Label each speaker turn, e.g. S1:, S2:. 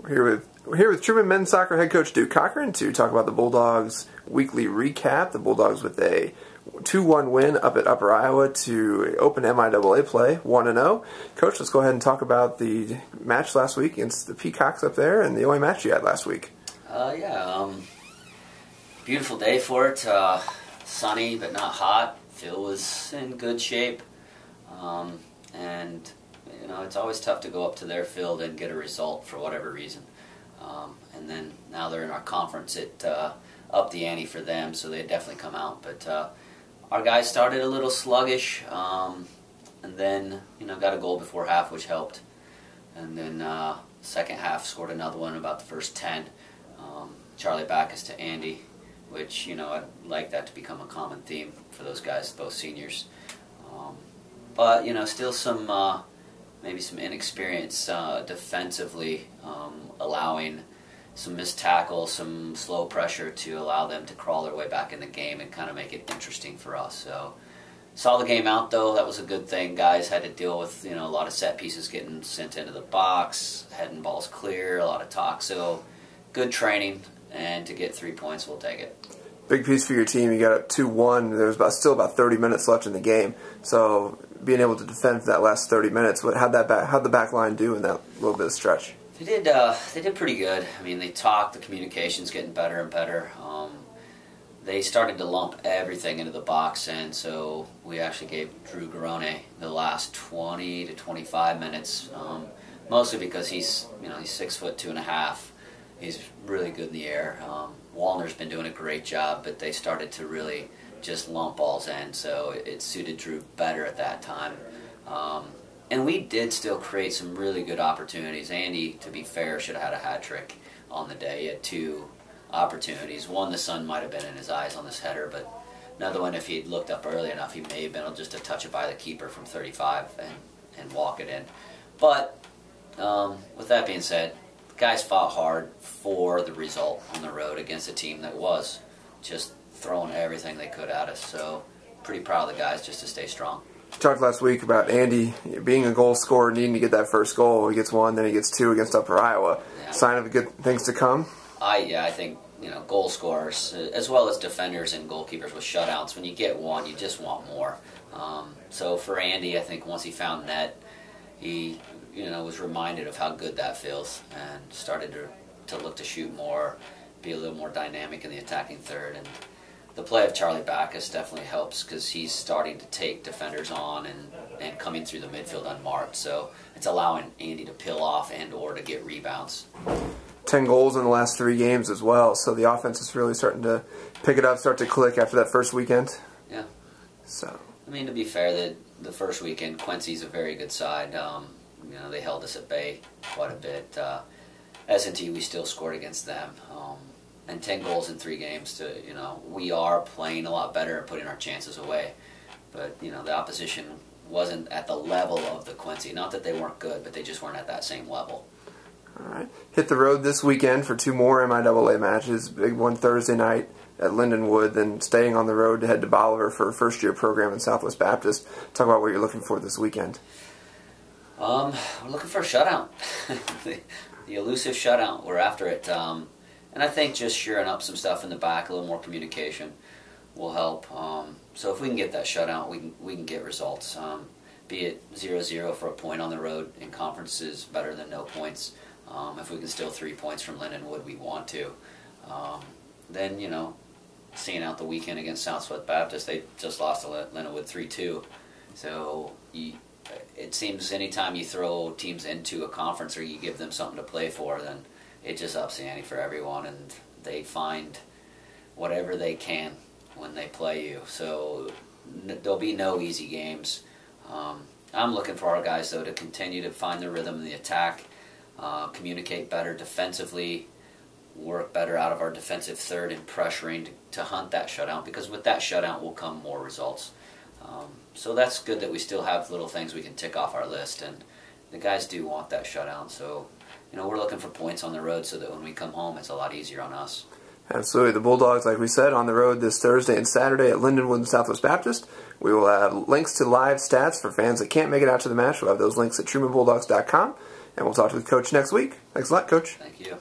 S1: We're here with Truman men's soccer head coach Duke Cochran to talk about the Bulldogs' weekly recap. The Bulldogs with a 2-1 win up at Upper Iowa to open MIAA play, 1-0. Coach, let's go ahead and talk about the match last week against the Peacocks up there and the only match you had last week.
S2: Beautiful day for it. Sunny but not hot. Phil was in good shape, and you know, it's always tough to go up to their field and get a result for whatever reason. And then now they're in our conference, it upped the ante for them, so they definitely come out. But our guys started a little sluggish, and then got a goal before half, which helped. And then second half scored another one about the first 10. Charlie Backus to Andy, which I'd like that to become a common theme for those guys, both seniors. But still some maybe some inexperience defensively, allowing some missed tackles, some slow pressure to allow them to crawl their way back in the game and kind of make it interesting for us. So saw the game out though. That was a good thing. Guys had to deal with a lot of set pieces getting sent into the box, heading balls clear, a lot of talk. So good training, and to get 3 points, we'll take it.
S1: Big piece for your team. You got up 2-1. There was still about 30 minutes left in the game. So being able to defend for that last 30 minutes, how'd the back line do in that little bit of stretch?
S2: They did pretty good. I mean, they talked. The communication's getting better and better. They started to lump everything into the box, and so we actually gave Drew Garone the last 20 to 25 minutes, mostly because he's 6 foot 2.5. He's really good in the air. Wallner's been doing a great job, but they started to really just lump balls in, so it suited Drew better at that time. And we did still create some really good opportunities. Andy, to be fair, should have had a hat trick on the day. He had 2 opportunities. One, the sun might have been in his eyes on this header, but another one, if he'd looked up early enough, he may have been able just to touch it by the keeper from 35 and walk it in. But with that being said, the guys fought hard for the result on the road against a team that was just throwing everything they could at us. So pretty proud of the guys just to stay strong.
S1: You talked last week about Andy being a goal scorer, needing to get that first goal. He gets 1, then he gets 2 against Upper Iowa. Yeah. Sign of good things to come?
S2: I think goal scorers, as well as defenders and goalkeepers with shutouts, when you get 1, you just want more. So for Andy, I think once he found net, he was reminded of how good that feels and started to look to shoot more, be a little more dynamic in the attacking third. And the play of Charlie Backus definitely helps because he's starting to take defenders on and coming through the midfield unmarked. So it's allowing Andy to peel off and or to get rebounds.
S1: 10 goals in the last 3 games as well, so the offense is really starting to pick it up, start to click after that first weekend.
S2: Yeah.
S1: So
S2: I mean, to be fair, the first weekend, Quincy's a very good side. They held us at bay quite a bit. S&T, we still scored against them. And 10 goals in 3 games. We are playing a lot better and putting our chances away. But the opposition wasn't at the level of the Quincy. Not that they weren't good, but they just weren't at that same level.
S1: All right. Hit the road this weekend for 2 more MIAA matches. Big one Thursday night at Lindenwood, then staying on the road to head to Bolivar for a first-year program in Southwest Baptist. Talk about what you're looking for this weekend.
S2: We're looking for a shutout. the elusive shutout. We're after it. And I think just shoring up some stuff in the back, a little more communication will help. So if we can get that shutout, we can get results. Be it 0-0 for a point on the road in conference is better than no points. If we can steal 3 points from Lindenwood, we want to. Then, seeing out the weekend against Southwest Baptist, they just lost to Lindenwood 3-2. So it seems anytime you throw teams into a conference or you give them something to play for, then it just ups the ante for everyone, and they find whatever they can when they play you. So there'll be no easy games. I'm looking for our guys, though, to continue to find the rhythm in the attack, communicate better defensively, work better out of our defensive third in pressuring to hunt that shutout, because with that shutout will come more results. So that's good that we still have little things we can tick off our list, and the guys do want that shutout. So we're looking for points on the road so that when we come home, it's a lot easier on us.
S1: Absolutely. The Bulldogs, like we said, on the road this Thursday and Saturday at Lindenwood and Southwest Baptist. We will have links to live stats for fans that can't make it out to the match. We'll have those links at trumanbulldogs.com. And we'll talk to the coach next week. Thanks a lot, Coach.
S2: Thank you.